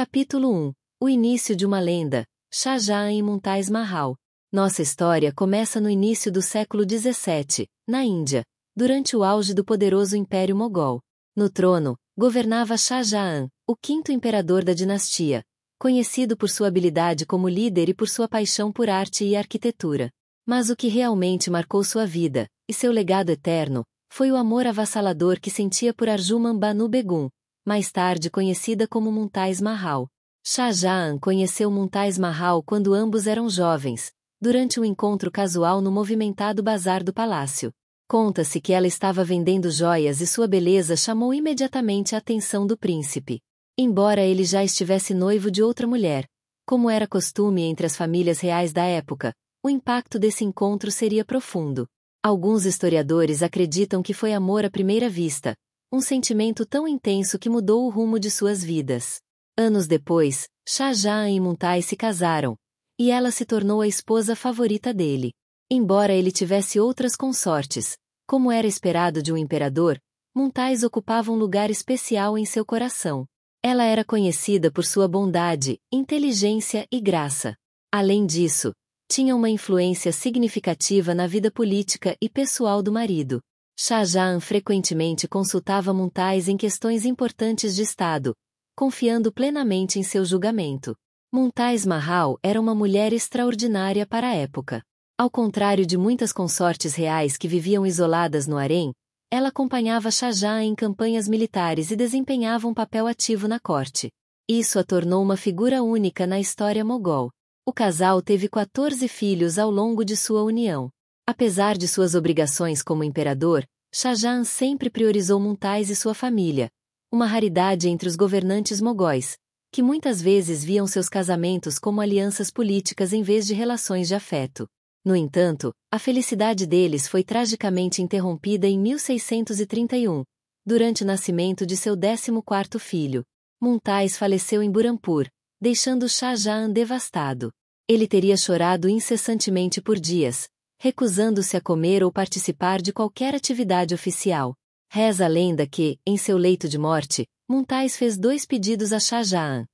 Capítulo 1. O início de uma lenda. Shah Jahan e Mumtaz Mahal. Nossa história começa no início do século XVII, na Índia, durante o auge do poderoso Império Mogol. No trono, governava Shah Jahan, o quinto imperador da dinastia, conhecido por sua habilidade como líder e por sua paixão por arte e arquitetura. Mas o que realmente marcou sua vida, e seu legado eterno, foi o amor avassalador que sentia por Arjuman Banu Begum, mais tarde conhecida como Mumtaz Mahal. Shah Jahan conheceu Mumtaz Mahal quando ambos eram jovens, durante um encontro casual no movimentado bazar do palácio. Conta-se que ela estava vendendo joias e sua beleza chamou imediatamente a atenção do príncipe. Embora ele já estivesse noivo de outra mulher, como era costume entre as famílias reais da época, o impacto desse encontro seria profundo. Alguns historiadores acreditam que foi amor à primeira vista, um sentimento tão intenso que mudou o rumo de suas vidas. Anos depois, Shah Jahan e Mumtaz se casaram, e ela se tornou a esposa favorita dele. Embora ele tivesse outras consortes, como era esperado de um imperador, Mumtaz ocupava um lugar especial em seu coração. Ela era conhecida por sua bondade, inteligência e graça. Além disso, tinha uma influência significativa na vida política e pessoal do marido. Shah Jahan frequentemente consultava Mumtaz em questões importantes de Estado, confiando plenamente em seu julgamento. Mumtaz Mahal era uma mulher extraordinária para a época. Ao contrário de muitas consortes reais que viviam isoladas no harém, ela acompanhava Shah Jahan em campanhas militares e desempenhava um papel ativo na corte. Isso a tornou uma figura única na história mogol. O casal teve 14 filhos ao longo de sua união. Apesar de suas obrigações como imperador, Shah Jahan sempre priorizou Mumtaz e sua família, uma raridade entre os governantes mogóis, que muitas vezes viam seus casamentos como alianças políticas em vez de relações de afeto. No entanto, a felicidade deles foi tragicamente interrompida em 1631, durante o nascimento de seu 14º filho. Mumtaz faleceu em Burhanpur, deixando Shah Jahan devastado. Ele teria chorado incessantemente por dias, recusando-se a comer ou participar de qualquer atividade oficial. Reza a lenda que, em seu leito de morte, Mumtaz fez 2 pedidos a Shah Jahan: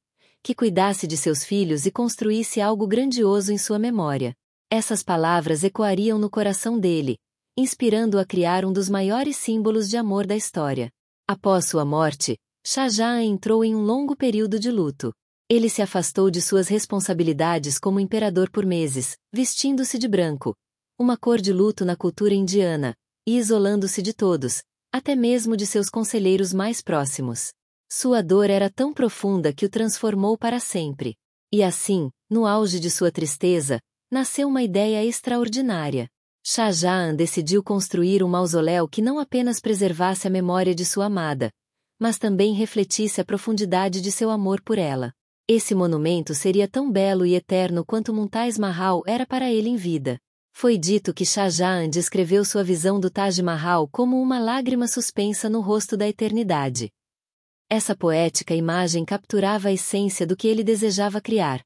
que cuidasse de seus filhos e construísse algo grandioso em sua memória. Essas palavras ecoariam no coração dele, inspirando-o a criar um dos maiores símbolos de amor da história. Após sua morte, Shah Jahan entrou em um longo período de luto. Ele se afastou de suas responsabilidades como imperador por meses, vestindo-se de branco, uma cor de luto na cultura indiana, e isolando-se de todos, até mesmo de seus conselheiros mais próximos. Sua dor era tão profunda que o transformou para sempre. E assim, no auge de sua tristeza, nasceu uma ideia extraordinária. Shah Jahan decidiu construir um mausoléu que não apenas preservasse a memória de sua amada, mas também refletisse a profundidade de seu amor por ela. Esse monumento seria tão belo e eterno quanto Mumtaz Mahal era para ele em vida. Foi dito que Shah Jahan descreveu sua visão do Taj Mahal como uma lágrima suspensa no rosto da eternidade. Essa poética imagem capturava a essência do que ele desejava criar,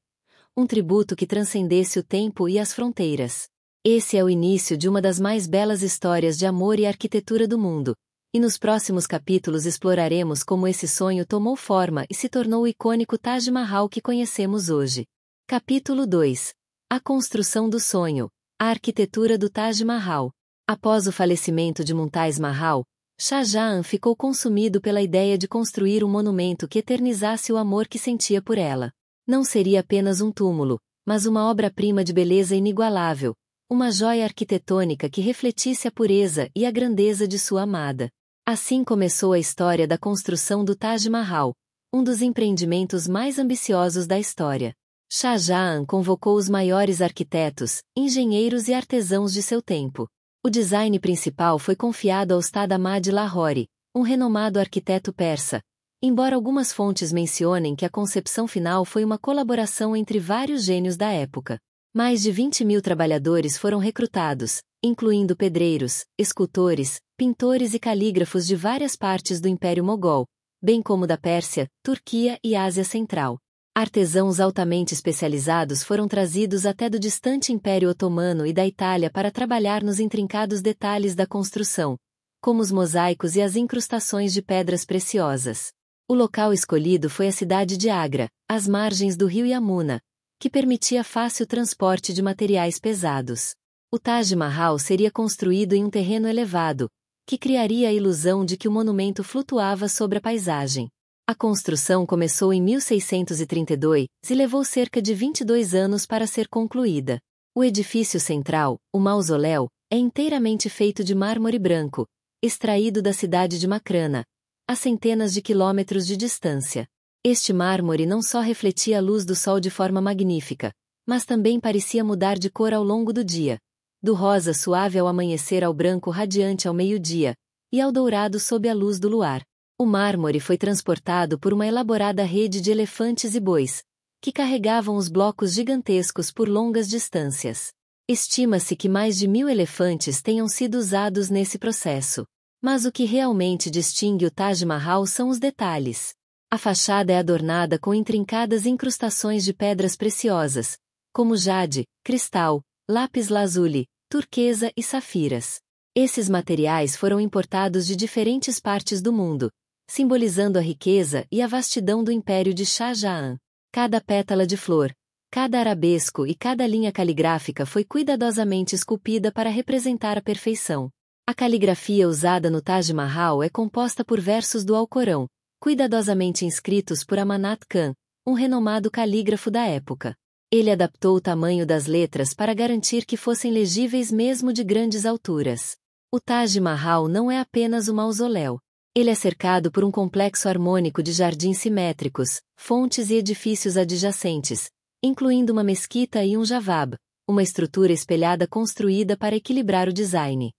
um tributo que transcendesse o tempo e as fronteiras. Esse é o início de uma das mais belas histórias de amor e arquitetura do mundo, e nos próximos capítulos exploraremos como esse sonho tomou forma e se tornou o icônico Taj Mahal que conhecemos hoje. Capítulo 2. A construção do sonho. A arquitetura do Taj Mahal. Após o falecimento de Mumtaz Mahal, Shah Jahan ficou consumido pela ideia de construir um monumento que eternizasse o amor que sentia por ela. Não seria apenas um túmulo, mas uma obra-prima de beleza inigualável, uma joia arquitetônica que refletisse a pureza e a grandeza de sua amada. Assim começou a história da construção do Taj Mahal, um dos empreendimentos mais ambiciosos da história. Shah Jahan convocou os maiores arquitetos, engenheiros e artesãos de seu tempo. O design principal foi confiado ao Ustad Ahmad Lahori, um renomado arquiteto persa, embora algumas fontes mencionem que a concepção final foi uma colaboração entre vários gênios da época. Mais de 20.000 trabalhadores foram recrutados, incluindo pedreiros, escultores, pintores e calígrafos de várias partes do Império Mogol, bem como da Pérsia, Turquia e Ásia Central. Artesãos altamente especializados foram trazidos até do distante Império Otomano e da Itália para trabalhar nos intrincados detalhes da construção, como os mosaicos e as incrustações de pedras preciosas. O local escolhido foi a cidade de Agra, às margens do rio Yamuna, que permitia fácil transporte de materiais pesados. O Taj Mahal seria construído em um terreno elevado, que criaria a ilusão de que o monumento flutuava sobre a paisagem. A construção começou em 1632 e levou cerca de 22 anos para ser concluída. O edifício central, o mausoléu, é inteiramente feito de mármore branco, extraído da cidade de Makrana, a centenas de quilômetros de distância. Este mármore não só refletia a luz do sol de forma magnífica, mas também parecia mudar de cor ao longo do dia, do rosa suave ao amanhecer ao branco radiante ao meio-dia, e ao dourado sob a luz do luar. O mármore foi transportado por uma elaborada rede de elefantes e bois, que carregavam os blocos gigantescos por longas distâncias. Estima-se que mais de 1000 elefantes tenham sido usados nesse processo. Mas o que realmente distingue o Taj Mahal são os detalhes. A fachada é adornada com intrincadas incrustações de pedras preciosas, como jade, cristal, lápis-lazuli, turquesa e safiras. Esses materiais foram importados de diferentes partes do mundo, simbolizando a riqueza e a vastidão do império de Shah Jahan. Cada pétala de flor, cada arabesco e cada linha caligráfica foi cuidadosamente esculpida para representar a perfeição. A caligrafia usada no Taj Mahal é composta por versos do Alcorão, cuidadosamente inscritos por Amanat Khan, um renomado calígrafo da época. Ele adaptou o tamanho das letras para garantir que fossem legíveis mesmo de grandes alturas. O Taj Mahal não é apenas um mausoléu. Ele é cercado por um complexo harmônico de jardins simétricos, fontes e edifícios adjacentes, incluindo uma mesquita e um javab, uma estrutura espelhada construída para equilibrar o design.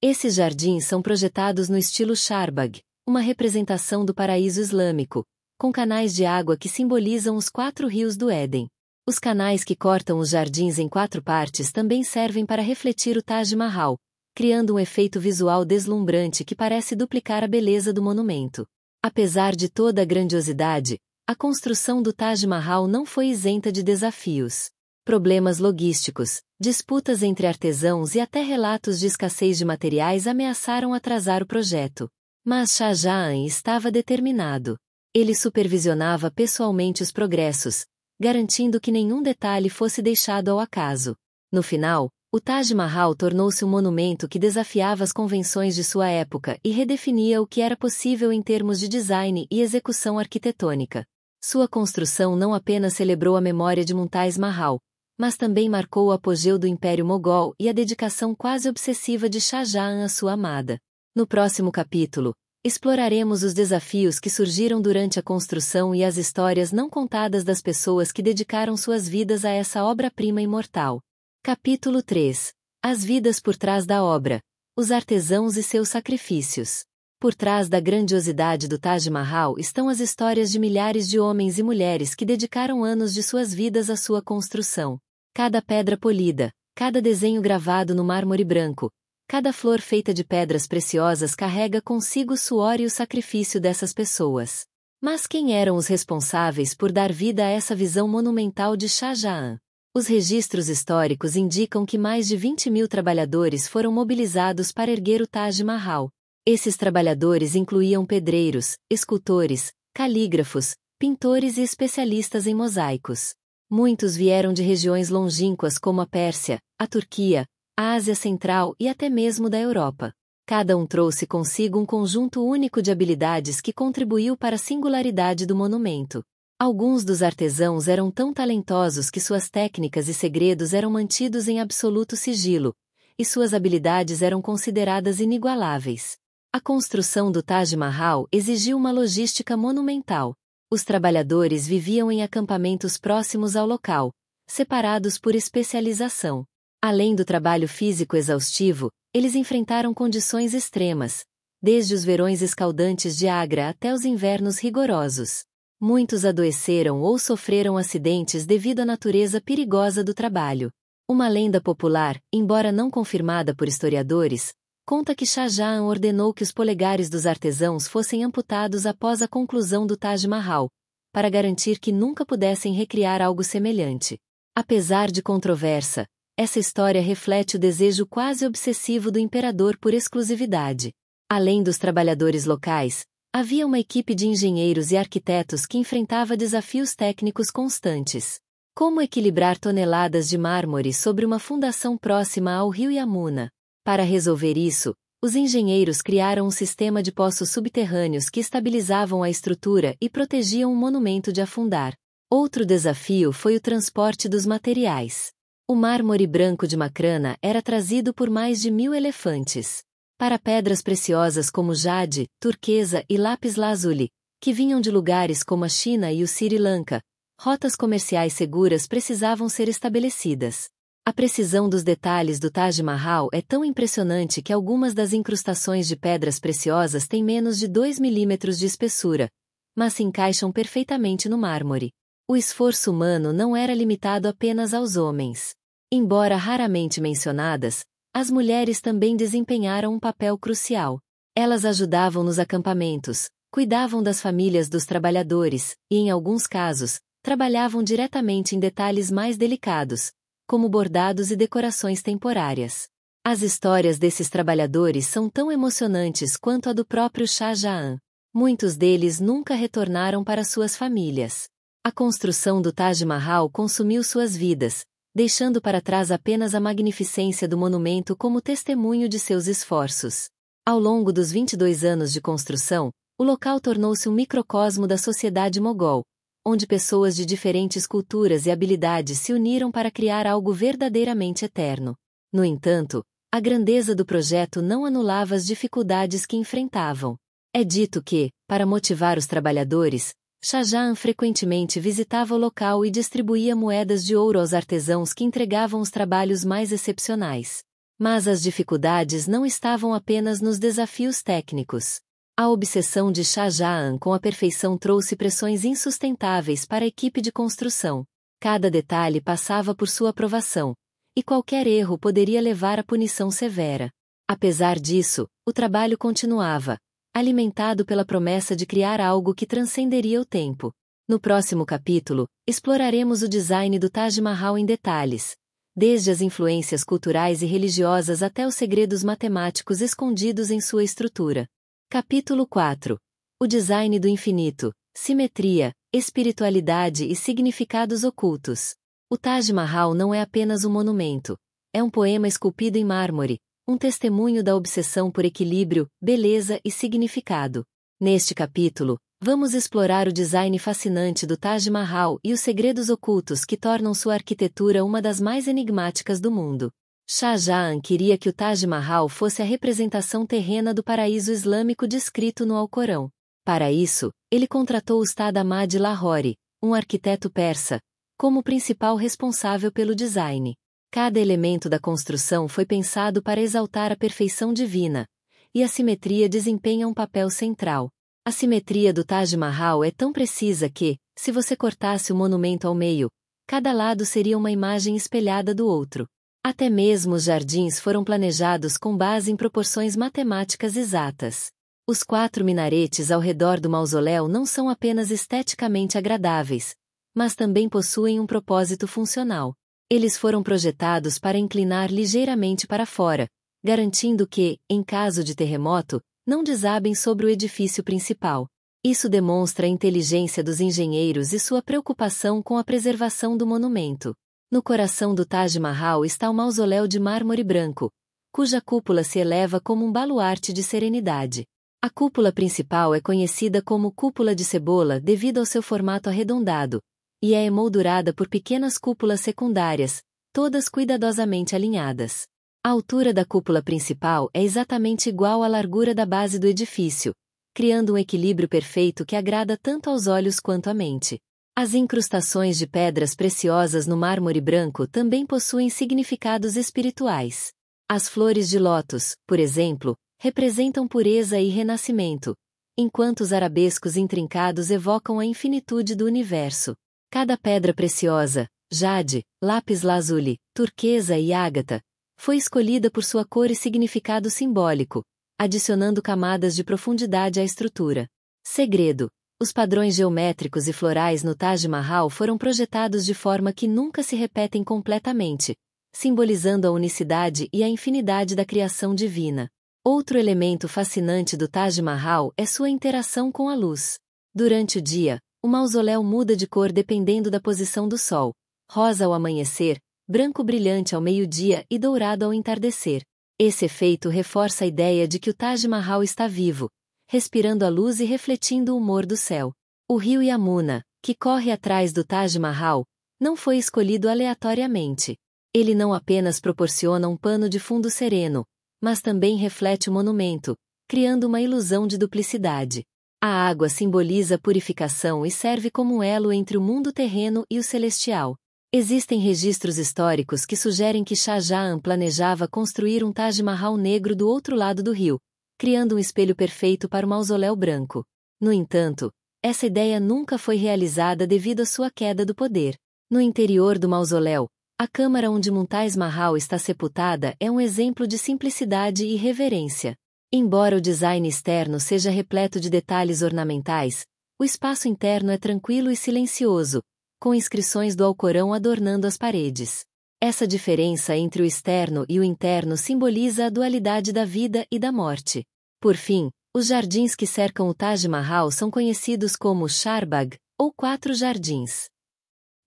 Esses jardins são projetados no estilo Charbagh, uma representação do paraíso islâmico, com canais de água que simbolizam os 4 rios do Éden. Os canais que cortam os jardins em 4 partes também servem para refletir o Taj Mahal, criando um efeito visual deslumbrante que parece duplicar a beleza do monumento. Apesar de toda a grandiosidade, a construção do Taj Mahal não foi isenta de desafios. Problemas logísticos, disputas entre artesãos e até relatos de escassez de materiais ameaçaram atrasar o projeto. Mas Shah Jahan estava determinado. Ele supervisionava pessoalmente os progressos, garantindo que nenhum detalhe fosse deixado ao acaso. No final, o Taj Mahal tornou-se um monumento que desafiava as convenções de sua época e redefinia o que era possível em termos de design e execução arquitetônica. Sua construção não apenas celebrou a memória de Mumtaz Mahal, mas também marcou o apogeu do Império Mogol e a dedicação quase obsessiva de Shah Jahan à sua amada. No próximo capítulo, exploraremos os desafios que surgiram durante a construção e as histórias não contadas das pessoas que dedicaram suas vidas a essa obra-prima imortal. Capítulo 3. As vidas por trás da obra. Os artesãos e seus sacrifícios. Por trás da grandiosidade do Taj Mahal estão as histórias de milhares de homens e mulheres que dedicaram anos de suas vidas à sua construção. Cada pedra polida, cada desenho gravado no mármore branco, cada flor feita de pedras preciosas carrega consigo o suor e o sacrifício dessas pessoas. Mas quem eram os responsáveis por dar vida a essa visão monumental de Shah Jahan? Os registros históricos indicam que mais de 20.000 trabalhadores foram mobilizados para erguer o Taj Mahal. Esses trabalhadores incluíam pedreiros, escultores, calígrafos, pintores e especialistas em mosaicos. Muitos vieram de regiões longínquas como a Pérsia, a Turquia, a Ásia Central e até mesmo da Europa. Cada um trouxe consigo um conjunto único de habilidades que contribuiu para a singularidade do monumento. Alguns dos artesãos eram tão talentosos que suas técnicas e segredos eram mantidos em absoluto sigilo, e suas habilidades eram consideradas inigualáveis. A construção do Taj Mahal exigiu uma logística monumental. Os trabalhadores viviam em acampamentos próximos ao local, separados por especialização. Além do trabalho físico exaustivo, eles enfrentaram condições extremas, desde os verões escaldantes de Agra até os invernos rigorosos. Muitos adoeceram ou sofreram acidentes devido à natureza perigosa do trabalho. Uma lenda popular, embora não confirmada por historiadores, conta que Shah Jahan ordenou que os polegares dos artesãos fossem amputados após a conclusão do Taj Mahal, para garantir que nunca pudessem recriar algo semelhante. Apesar de controversa, essa história reflete o desejo quase obsessivo do imperador por exclusividade. Além dos trabalhadores locais, Havia uma equipe de engenheiros e arquitetos que enfrentava desafios técnicos constantes. Como equilibrar toneladas de mármore sobre uma fundação próxima ao rio Yamuna? Para resolver isso, os engenheiros criaram um sistema de poços subterrâneos que estabilizavam a estrutura e protegiam o monumento de afundar. Outro desafio foi o transporte dos materiais. O mármore branco de Makrana era trazido por mais de 1.000 elefantes. Para pedras preciosas como jade, turquesa e lápis-lazuli, que vinham de lugares como a China e o Sri Lanka, rotas comerciais seguras precisavam ser estabelecidas. A precisão dos detalhes do Taj Mahal é tão impressionante que algumas das incrustações de pedras preciosas têm menos de 2 milímetros de espessura, mas se encaixam perfeitamente no mármore. O esforço humano não era limitado apenas aos homens. Embora raramente mencionadas, as mulheres também desempenharam um papel crucial. Elas ajudavam nos acampamentos, cuidavam das famílias dos trabalhadores, e em alguns casos, trabalhavam diretamente em detalhes mais delicados, como bordados e decorações temporárias. As histórias desses trabalhadores são tão emocionantes quanto a do próprio Shah Jahan. Muitos deles nunca retornaram para suas famílias. A construção do Taj Mahal consumiu suas vidas, deixando para trás apenas a magnificência do monumento como testemunho de seus esforços. Ao longo dos 22 anos de construção, o local tornou-se um microcosmo da sociedade mogol, onde pessoas de diferentes culturas e habilidades se uniram para criar algo verdadeiramente eterno. No entanto, a grandeza do projeto não anulava as dificuldades que enfrentavam. É dito que, para motivar os trabalhadores, Shah Jahan frequentemente visitava o local e distribuía moedas de ouro aos artesãos que entregavam os trabalhos mais excepcionais. Mas as dificuldades não estavam apenas nos desafios técnicos. A obsessão de Shah Jahan com a perfeição trouxe pressões insustentáveis para a equipe de construção. Cada detalhe passava por sua aprovação, e qualquer erro poderia levar a punição severa. Apesar disso, o trabalho continuava, alimentado pela promessa de criar algo que transcenderia o tempo. No próximo capítulo, exploraremos o design do Taj Mahal em detalhes, desde as influências culturais e religiosas até os segredos matemáticos escondidos em sua estrutura. Capítulo 4. O design do infinito, simetria, espiritualidade e significados ocultos. O Taj Mahal não é apenas um monumento, é um poema esculpido em mármore, um testemunho da obsessão por equilíbrio, beleza e significado. Neste capítulo, vamos explorar o design fascinante do Taj Mahal e os segredos ocultos que tornam sua arquitetura uma das mais enigmáticas do mundo. Shah Jahan queria que o Taj Mahal fosse a representação terrena do paraíso islâmico descrito no Alcorão. Para isso, ele contratou o Ustad Ahmad Lahori, um arquiteto persa, como principal responsável pelo design. Cada elemento da construção foi pensado para exaltar a perfeição divina, e a simetria desempenha um papel central. A simetria do Taj Mahal é tão precisa que, se você cortasse o monumento ao meio, cada lado seria uma imagem espelhada do outro. Até mesmo os jardins foram planejados com base em proporções matemáticas exatas. Os 4 minaretes ao redor do mausoléu não são apenas esteticamente agradáveis, mas também possuem um propósito funcional. Eles foram projetados para inclinar ligeiramente para fora, garantindo que, em caso de terremoto, não desabem sobre o edifício principal. Isso demonstra a inteligência dos engenheiros e sua preocupação com a preservação do monumento. No coração do Taj Mahal está o mausoléu de mármore branco, cuja cúpula se eleva como um baluarte de serenidade. A cúpula principal é conhecida como cúpula de cebola devido ao seu formato arredondado, e é emoldurada por pequenas cúpulas secundárias, todas cuidadosamente alinhadas. A altura da cúpula principal é exatamente igual à largura da base do edifício, criando um equilíbrio perfeito que agrada tanto aos olhos quanto à mente. As incrustações de pedras preciosas no mármore branco também possuem significados espirituais. As flores de lótus, por exemplo, representam pureza e renascimento, enquanto os arabescos intrincados evocam a infinitude do universo. Cada pedra preciosa, jade, lápis-lazuli, turquesa e ágata, foi escolhida por sua cor e significado simbólico, adicionando camadas de profundidade à estrutura. Segredo: os padrões geométricos e florais no Taj Mahal foram projetados de forma que nunca se repetem completamente, simbolizando a unicidade e a infinidade da criação divina. Outro elemento fascinante do Taj Mahal é sua interação com a luz. Durante o dia, o mausoléu muda de cor dependendo da posição do sol, rosa ao amanhecer, branco brilhante ao meio-dia e dourado ao entardecer. Esse efeito reforça a ideia de que o Taj Mahal está vivo, respirando a luz e refletindo o humor do céu. O rio Yamuna, que corre atrás do Taj Mahal, não foi escolhido aleatoriamente. Ele não apenas proporciona um pano de fundo sereno, mas também reflete o monumento, criando uma ilusão de duplicidade. A água simboliza a purificação e serve como um elo entre o mundo terreno e o celestial. Existem registros históricos que sugerem que Shah Jahan planejava construir um Taj Mahal negro do outro lado do rio, criando um espelho perfeito para o mausoléu branco. No entanto, essa ideia nunca foi realizada devido à sua queda do poder. No interior do mausoléu, a câmara onde Mumtaz Mahal está sepultada é um exemplo de simplicidade e reverência. Embora o design externo seja repleto de detalhes ornamentais, o espaço interno é tranquilo e silencioso, com inscrições do Alcorão adornando as paredes. Essa diferença entre o externo e o interno simboliza a dualidade da vida e da morte. Por fim, os jardins que cercam o Taj Mahal são conhecidos como Charbagh, ou Quatro Jardins.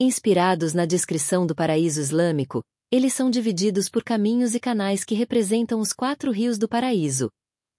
Inspirados na descrição do paraíso islâmico, eles são divididos por caminhos e canais que representam os 4 rios do paraíso: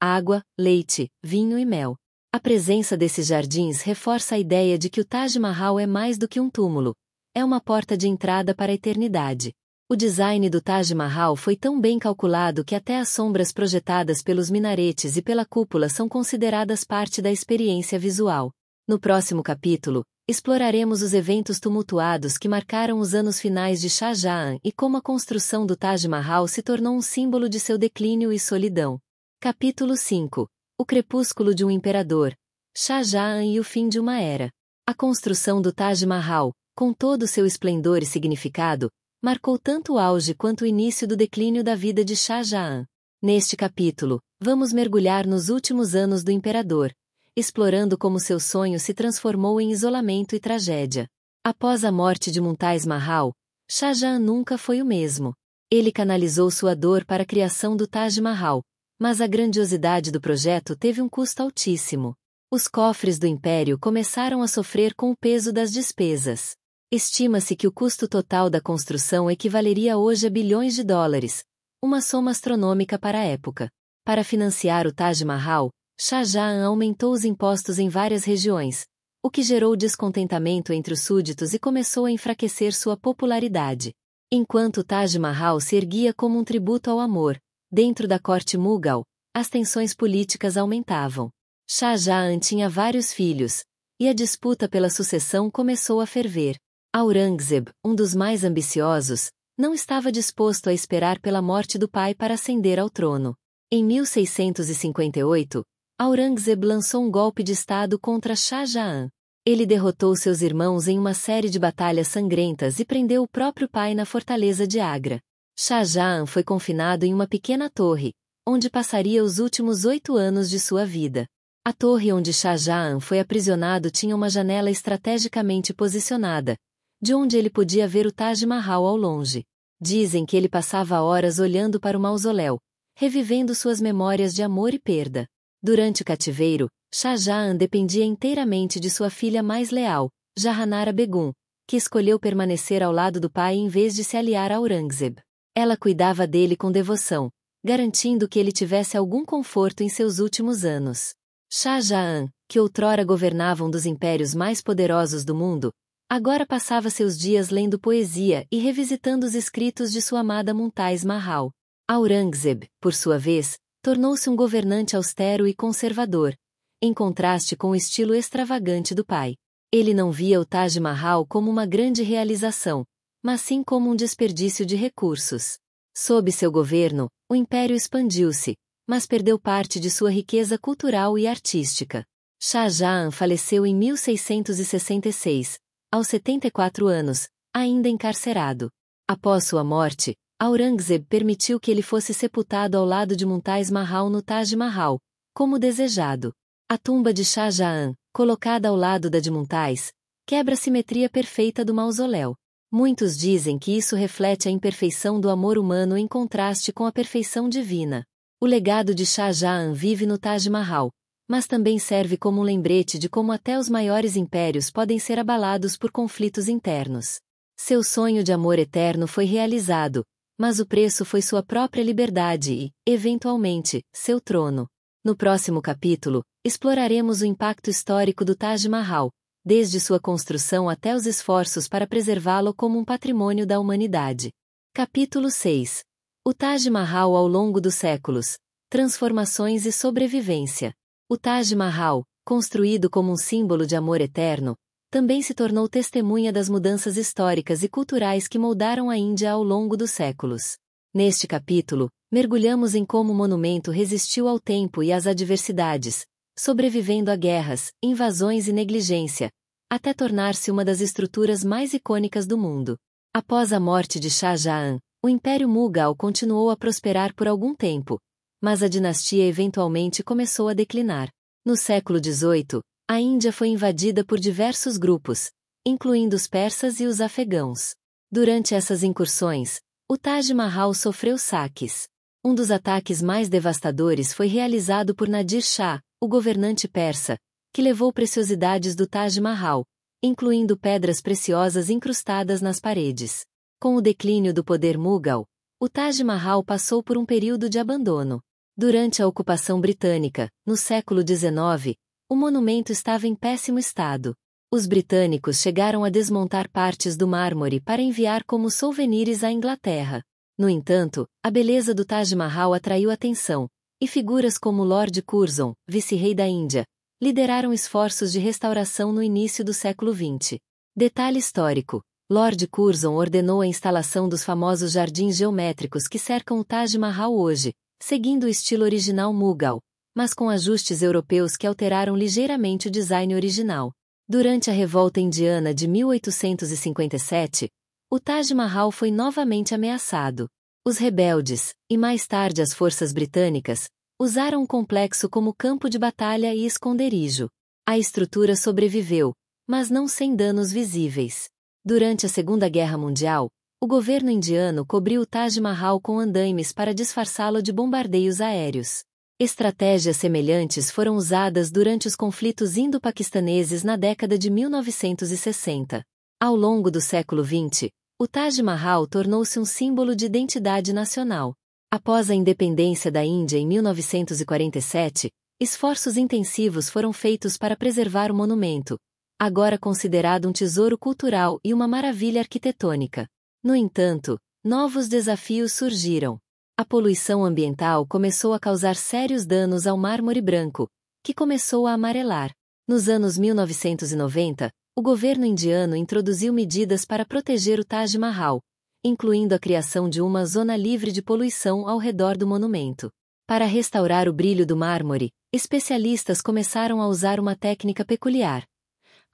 água, leite, vinho e mel. A presença desses jardins reforça a ideia de que o Taj Mahal é mais do que um túmulo, é uma porta de entrada para a eternidade. O design do Taj Mahal foi tão bem calculado que até as sombras projetadas pelos minaretes e pela cúpula são consideradas parte da experiência visual. No próximo capítulo, exploraremos os eventos tumultuados que marcaram os anos finais de Shah Jahan e como a construção do Taj Mahal se tornou um símbolo de seu declínio e solidão. Capítulo 5. O crepúsculo de um imperador, Shah Jahan e o fim de uma era. A construção do Taj Mahal, com todo o seu esplendor e significado, marcou tanto o auge quanto o início do declínio da vida de Shah Jahan. Neste capítulo, vamos mergulhar nos últimos anos do imperador, explorando como seu sonho se transformou em isolamento e tragédia. Após a morte de Mumtaz Mahal, Shah Jahan nunca foi o mesmo. Ele canalizou sua dor para a criação do Taj Mahal, mas a grandiosidade do projeto teve um custo altíssimo. Os cofres do império começaram a sofrer com o peso das despesas. Estima-se que o custo total da construção equivaleria hoje a bilhões de dólares, uma soma astronômica para a época. Para financiar o Taj Mahal, Shah Jahan aumentou os impostos em várias regiões, o que gerou descontentamento entre os súditos e começou a enfraquecer sua popularidade. Enquanto o Taj Mahal se erguia como um tributo ao amor, dentro da corte Mughal, as tensões políticas aumentavam. Shah Jahan tinha vários filhos, e a disputa pela sucessão começou a ferver. Aurangzeb, um dos mais ambiciosos, não estava disposto a esperar pela morte do pai para ascender ao trono. Em 1658, Aurangzeb lançou um golpe de estado contra Shah Jahan. Ele derrotou seus irmãos em uma série de batalhas sangrentas e prendeu o próprio pai na fortaleza de Agra. Shah Jahan foi confinado em uma pequena torre, onde passaria os últimos 8 anos de sua vida. A torre onde Shah Jahan foi aprisionado tinha uma janela estrategicamente posicionada, de onde ele podia ver o Taj Mahal ao longe. Dizem que ele passava horas olhando para o mausoléu, revivendo suas memórias de amor e perda. Durante o cativeiro, Shah Jahan dependia inteiramente de sua filha mais leal, Jahanara Begum, que escolheu permanecer ao lado do pai em vez de se aliar a Aurangzeb. Ela cuidava dele com devoção, garantindo que ele tivesse algum conforto em seus últimos anos. Shah Jahan, que outrora governava um dos impérios mais poderosos do mundo, agora passava seus dias lendo poesia e revisitando os escritos de sua amada Mumtaz Mahal. Aurangzeb, por sua vez, tornou-se um governante austero e conservador, em contraste com o estilo extravagante do pai. Ele não via o Taj Mahal como uma grande realização, mas sim como um desperdício de recursos. Sob seu governo, o império expandiu-se, mas perdeu parte de sua riqueza cultural e artística. Shah Jahan faleceu em 1666, aos 74 anos, ainda encarcerado. Após sua morte, Aurangzeb permitiu que ele fosse sepultado ao lado de Mumtaz Mahal no Taj Mahal, como desejado. A tumba de Shah Jahan, colocada ao lado da de Mumtaz, quebra a simetria perfeita do mausoléu. Muitos dizem que isso reflete a imperfeição do amor humano em contraste com a perfeição divina. O legado de Shah Jahan vive no Taj Mahal, mas também serve como um lembrete de como até os maiores impérios podem ser abalados por conflitos internos. Seu sonho de amor eterno foi realizado, mas o preço foi sua própria liberdade e, eventualmente, seu trono. No próximo capítulo, exploraremos o impacto histórico do Taj Mahal, desde sua construção até os esforços para preservá-lo como um patrimônio da humanidade. Capítulo 6. O Taj Mahal ao longo dos séculos. Transformações e sobrevivência. O Taj Mahal, construído como um símbolo de amor eterno, também se tornou testemunha das mudanças históricas e culturais que moldaram a Índia ao longo dos séculos. Neste capítulo, mergulhamos em como o monumento resistiu ao tempo e às adversidades, sobrevivendo a guerras, invasões e negligência, até tornar-se uma das estruturas mais icônicas do mundo. Após a morte de Shah Jahan, o Império Mughal continuou a prosperar por algum tempo, mas a dinastia eventualmente começou a declinar. No século XVIII, a Índia foi invadida por diversos grupos, incluindo os persas e os afegãos. Durante essas incursões, o Taj Mahal sofreu saques. Um dos ataques mais devastadores foi realizado por Nadir Shah, o governante persa, que levou preciosidades do Taj Mahal, incluindo pedras preciosas incrustadas nas paredes. Com o declínio do poder Mughal, o Taj Mahal passou por um período de abandono. Durante a ocupação britânica, no século XIX, o monumento estava em péssimo estado. Os britânicos chegaram a desmontar partes do mármore para enviar como souvenirs à Inglaterra. No entanto, a beleza do Taj Mahal atraiu atenção, e figuras como Lord Curzon, vice-rei da Índia, lideraram esforços de restauração no início do século XX. Detalhe histórico: Lord Curzon ordenou a instalação dos famosos jardins geométricos que cercam o Taj Mahal hoje, seguindo o estilo original Mughal, mas com ajustes europeus que alteraram ligeiramente o design original. Durante a Revolta Indiana de 1857, o Taj Mahal foi novamente ameaçado. Os rebeldes, e mais tarde as forças britânicas, usaram o complexo como campo de batalha e esconderijo. A estrutura sobreviveu, mas não sem danos visíveis. Durante a Segunda Guerra Mundial, o governo indiano cobriu o Taj Mahal com andaimes para disfarçá-lo de bombardeios aéreos. Estratégias semelhantes foram usadas durante os conflitos indo-paquistaneses na década de 1960. Ao longo do século XX, o Taj Mahal tornou-se um símbolo de identidade nacional. Após a independência da Índia em 1947, esforços intensivos foram feitos para preservar o monumento, agora considerado um tesouro cultural e uma maravilha arquitetônica. No entanto, novos desafios surgiram. A poluição ambiental começou a causar sérios danos ao mármore branco, que começou a amarelar. Nos anos 1990, o governo indiano introduziu medidas para proteger o Taj Mahal, incluindo a criação de uma zona livre de poluição ao redor do monumento. Para restaurar o brilho do mármore, especialistas começaram a usar uma técnica peculiar: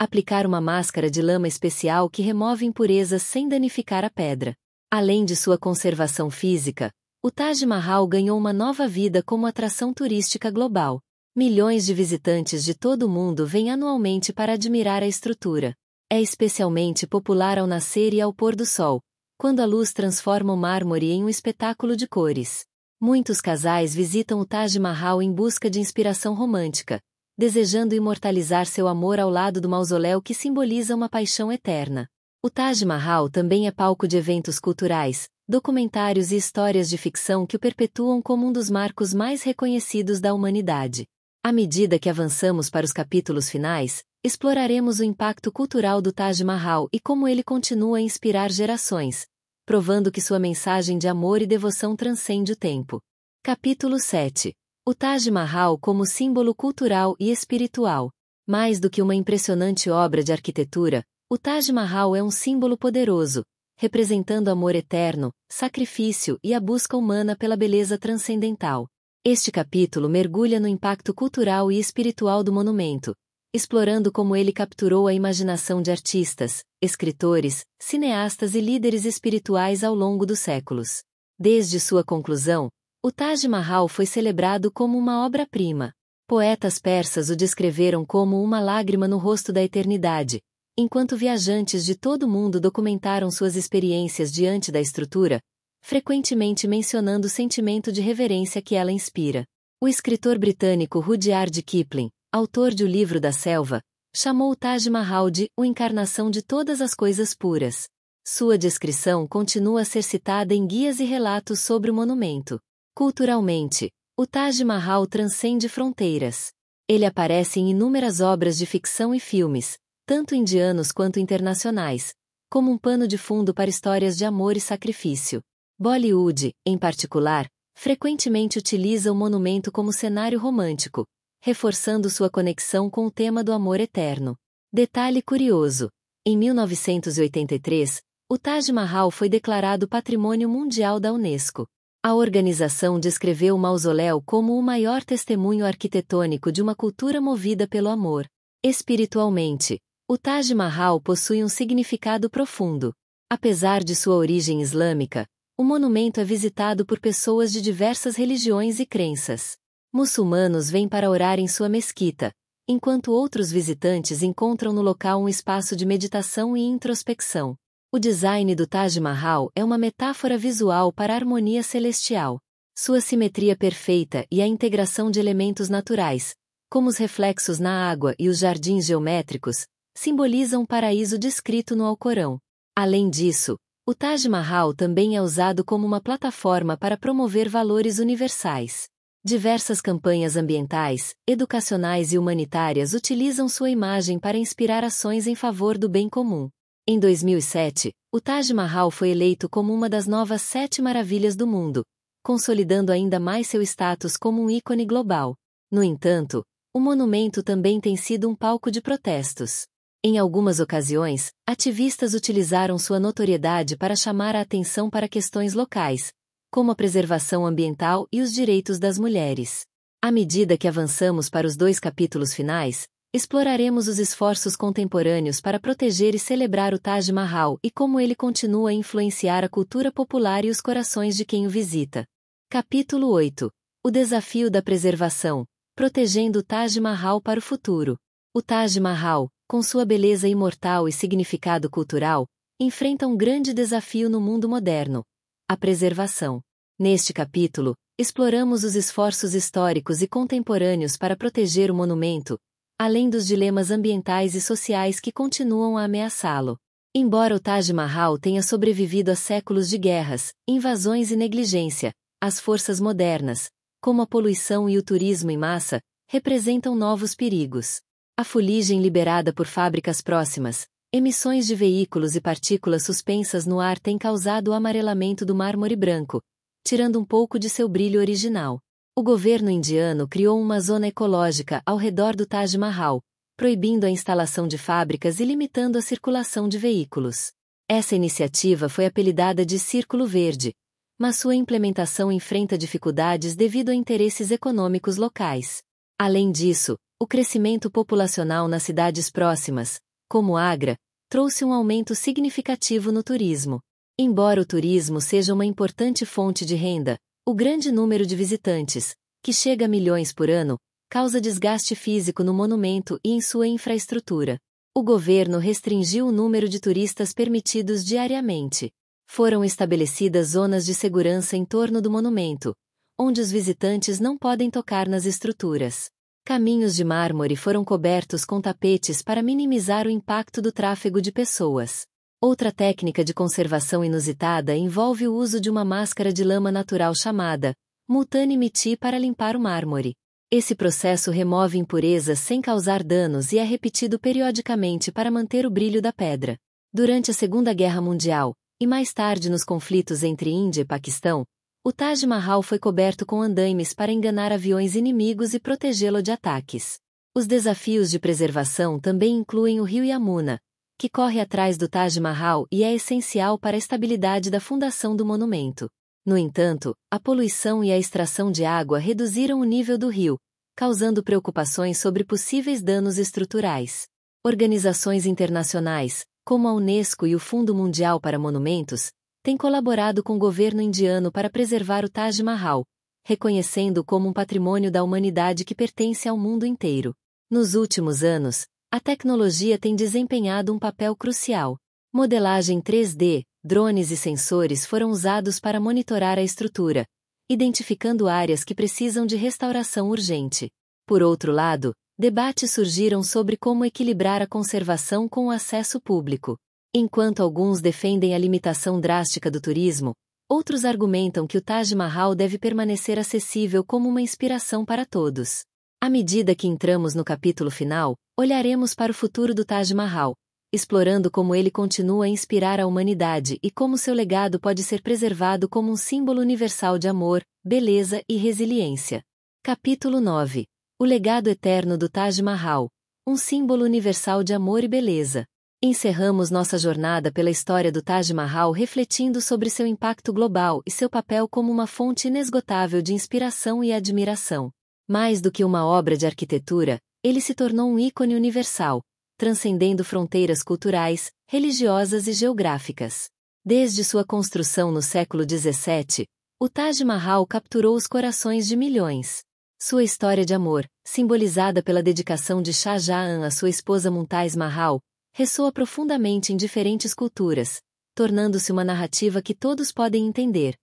aplicar uma máscara de lama especial que remove impurezas sem danificar a pedra. Além de sua conservação física, o Taj Mahal ganhou uma nova vida como atração turística global. Milhões de visitantes de todo o mundo vêm anualmente para admirar a estrutura. É especialmente popular ao nascer e ao pôr do sol, quando a luz transforma o mármore em um espetáculo de cores. Muitos casais visitam o Taj Mahal em busca de inspiração romântica, desejando imortalizar seu amor ao lado do mausoléu que simboliza uma paixão eterna. O Taj Mahal também é palco de eventos culturais, documentários e histórias de ficção que o perpetuam como um dos marcos mais reconhecidos da humanidade. À medida que avançamos para os capítulos finais, exploraremos o impacto cultural do Taj Mahal e como ele continua a inspirar gerações, provando que sua mensagem de amor e devoção transcende o tempo. Capítulo 7. O Taj Mahal como símbolo cultural e espiritual. Mais do que uma impressionante obra de arquitetura, o Taj Mahal é um símbolo poderoso, representando amor eterno, sacrifício e a busca humana pela beleza transcendental. Este capítulo mergulha no impacto cultural e espiritual do monumento, explorando como ele capturou a imaginação de artistas, escritores, cineastas e líderes espirituais ao longo dos séculos. Desde sua conclusão, o Taj Mahal foi celebrado como uma obra-prima. Poetas persas o descreveram como uma lágrima no rosto da eternidade, enquanto viajantes de todo o mundo documentaram suas experiências diante da estrutura, frequentemente mencionando o sentimento de reverência que ela inspira. O escritor britânico Rudyard Kipling, autor de O Livro da Selva, chamou o Taj Mahal de "a encarnação de todas as coisas puras". Sua descrição continua a ser citada em guias e relatos sobre o monumento. Culturalmente, o Taj Mahal transcende fronteiras. Ele aparece em inúmeras obras de ficção e filmes, tanto indianos quanto internacionais, como um pano de fundo para histórias de amor e sacrifício. Bollywood, em particular, frequentemente utiliza o monumento como cenário romântico, reforçando sua conexão com o tema do amor eterno. Detalhe curioso: em 1983, o Taj Mahal foi declarado Patrimônio Mundial da Unesco. A organização descreveu o mausoléu como o maior testemunho arquitetônico de uma cultura movida pelo amor. Espiritualmente, o Taj Mahal possui um significado profundo. Apesar de sua origem islâmica, o monumento é visitado por pessoas de diversas religiões e crenças. Muçulmanos vêm para orar em sua mesquita, enquanto outros visitantes encontram no local um espaço de meditação e introspecção. O design do Taj Mahal é uma metáfora visual para a harmonia celestial. Sua simetria perfeita e a integração de elementos naturais, como os reflexos na água e os jardins geométricos, simbolizam o paraíso descrito no Alcorão. Além disso, o Taj Mahal também é usado como uma plataforma para promover valores universais. Diversas campanhas ambientais, educacionais e humanitárias utilizam sua imagem para inspirar ações em favor do bem comum. Em 2007, o Taj Mahal foi eleito como uma das novas 7 maravilhas do mundo, consolidando ainda mais seu status como um ícone global. No entanto, o monumento também tem sido um palco de protestos. Em algumas ocasiões, ativistas utilizaram sua notoriedade para chamar a atenção para questões locais, como a preservação ambiental e os direitos das mulheres. À medida que avançamos para os 2 capítulos finais, exploraremos os esforços contemporâneos para proteger e celebrar o Taj Mahal e como ele continua a influenciar a cultura popular e os corações de quem o visita. Capítulo 8. O desafio da preservação, protegendo o Taj Mahal para o futuro. O Taj Mahal, com sua beleza imortal e significado cultural, enfrenta um grande desafio no mundo moderno: a preservação. Neste capítulo, exploramos os esforços históricos e contemporâneos para proteger o monumento, além dos dilemas ambientais e sociais que continuam a ameaçá-lo. Embora o Taj Mahal tenha sobrevivido a séculos de guerras, invasões e negligência, as forças modernas, como a poluição e o turismo em massa, representam novos perigos. A fuligem liberada por fábricas próximas, emissões de veículos e partículas suspensas no ar têm causado o amarelamento do mármore branco, tirando um pouco de seu brilho original. O governo indiano criou uma zona ecológica ao redor do Taj Mahal, proibindo a instalação de fábricas e limitando a circulação de veículos. Essa iniciativa foi apelidada de Círculo Verde, mas sua implementação enfrenta dificuldades devido a interesses econômicos locais. Além disso, o crescimento populacional nas cidades próximas, como Agra, trouxe um aumento significativo no turismo. Embora o turismo seja uma importante fonte de renda, o grande número de visitantes, que chega a milhões por ano, causa desgaste físico no monumento e em sua infraestrutura. O governo restringiu o número de turistas permitidos diariamente. Foram estabelecidas zonas de segurança em torno do monumento, onde os visitantes não podem tocar nas estruturas. Caminhos de mármore foram cobertos com tapetes para minimizar o impacto do tráfego de pessoas. Outra técnica de conservação inusitada envolve o uso de uma máscara de lama natural chamada Multani Mitti para limpar o mármore. Esse processo remove impurezas sem causar danos e é repetido periodicamente para manter o brilho da pedra. Durante a Segunda Guerra Mundial, e mais tarde nos conflitos entre Índia e Paquistão, o Taj Mahal foi coberto com andaimes para enganar aviões inimigos e protegê-lo de ataques. Os desafios de preservação também incluem o rio Yamuna, que corre atrás do Taj Mahal e é essencial para a estabilidade da fundação do monumento. No entanto, a poluição e a extração de água reduziram o nível do rio, causando preocupações sobre possíveis danos estruturais. Organizações internacionais, como a Unesco e o Fundo Mundial para Monumentos, têm colaborado com o governo indiano para preservar o Taj Mahal, reconhecendo-o como um patrimônio da humanidade que pertence ao mundo inteiro. Nos últimos anos, a tecnologia tem desempenhado um papel crucial. Modelagem 3D, drones e sensores foram usados para monitorar a estrutura, identificando áreas que precisam de restauração urgente. Por outro lado, debates surgiram sobre como equilibrar a conservação com o acesso público. Enquanto alguns defendem a limitação drástica do turismo, outros argumentam que o Taj Mahal deve permanecer acessível como uma inspiração para todos. À medida que entramos no capítulo final, olharemos para o futuro do Taj Mahal, explorando como ele continua a inspirar a humanidade e como seu legado pode ser preservado como um símbolo universal de amor, beleza e resiliência. Capítulo 9. O legado eterno do Taj Mahal, um símbolo universal de amor e beleza. Encerramos nossa jornada pela história do Taj Mahal refletindo sobre seu impacto global e seu papel como uma fonte inesgotável de inspiração e admiração. Mais do que uma obra de arquitetura, ele se tornou um ícone universal, transcendendo fronteiras culturais, religiosas e geográficas. Desde sua construção no século XVII, o Taj Mahal capturou os corações de milhões. Sua história de amor, simbolizada pela dedicação de Shah Jahan à sua esposa Mumtaz Mahal, ressoa profundamente em diferentes culturas, tornando-se uma narrativa que todos podem entender.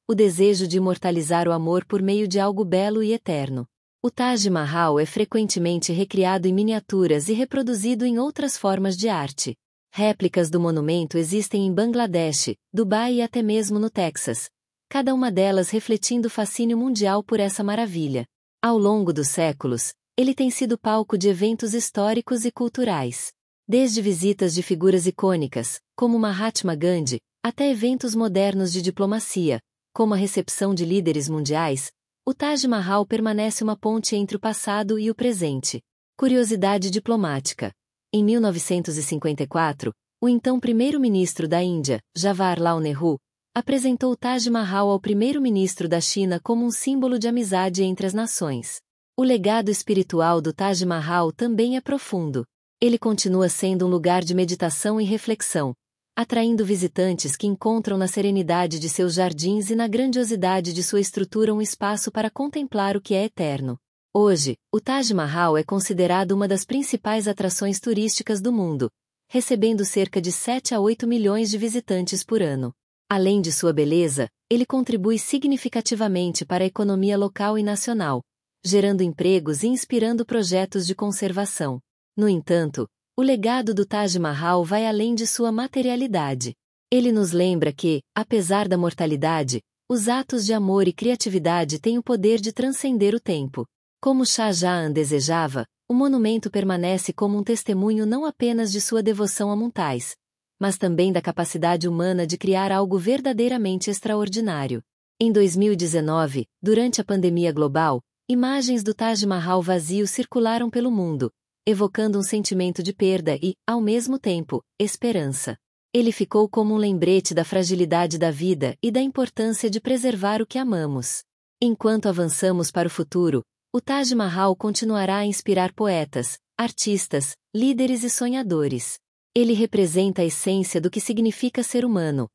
O desejo de imortalizar o amor por meio de algo belo e eterno. O Taj Mahal é frequentemente recriado em miniaturas e reproduzido em outras formas de arte. Réplicas do monumento existem em Bangladesh, Dubai e até mesmo no Texas, cada uma delas refletindo o fascínio mundial por essa maravilha. Ao longo dos séculos, ele tem sido palco de eventos históricos e culturais. Desde visitas de figuras icônicas, como Mahatma Gandhi, até eventos modernos de diplomacia, como a recepção de líderes mundiais, o Taj Mahal permanece uma ponte entre o passado e o presente. Curiosidade diplomática. Em 1954, o então primeiro-ministro da Índia, Jawaharlal Nehru, apresentou o Taj Mahal ao primeiro-ministro da China como um símbolo de amizade entre as nações. O legado espiritual do Taj Mahal também é profundo. Ele continua sendo um lugar de meditação e reflexão, atraindo visitantes que encontram na serenidade de seus jardins e na grandiosidade de sua estrutura um espaço para contemplar o que é eterno. Hoje, o Taj Mahal é considerado uma das principais atrações turísticas do mundo, recebendo cerca de 7 a 8 milhões de visitantes por ano. Além de sua beleza, ele contribui significativamente para a economia local e nacional, gerando empregos e inspirando projetos de conservação. No entanto, o legado do Taj Mahal vai além de sua materialidade. Ele nos lembra que, apesar da mortalidade, os atos de amor e criatividade têm o poder de transcender o tempo. Como Shah Jahan desejava, o monumento permanece como um testemunho não apenas de sua devoção a Mumtaz, mas também da capacidade humana de criar algo verdadeiramente extraordinário. Em 2019, durante a pandemia global, imagens do Taj Mahal vazio circularam pelo mundo, evocando um sentimento de perda e, ao mesmo tempo, esperança. Ele ficou como um lembrete da fragilidade da vida e da importância de preservar o que amamos. Enquanto avançamos para o futuro, o Taj Mahal continuará a inspirar poetas, artistas, líderes e sonhadores. Ele representa a essência do que significa ser humano,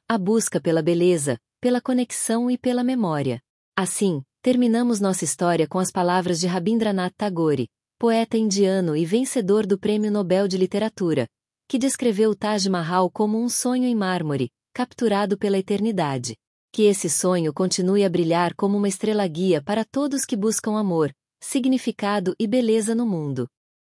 a busca pela beleza, pela conexão e pela memória. Assim, terminamos nossa história com as palavras de Rabindranath Tagore, poeta indiano e vencedor do Prêmio Nobel de Literatura, que descreveu o Taj Mahal como um sonho em mármore, capturado pela eternidade. Que esse sonho continue a brilhar como uma estrela guia para todos que buscam amor, significado e beleza no mundo.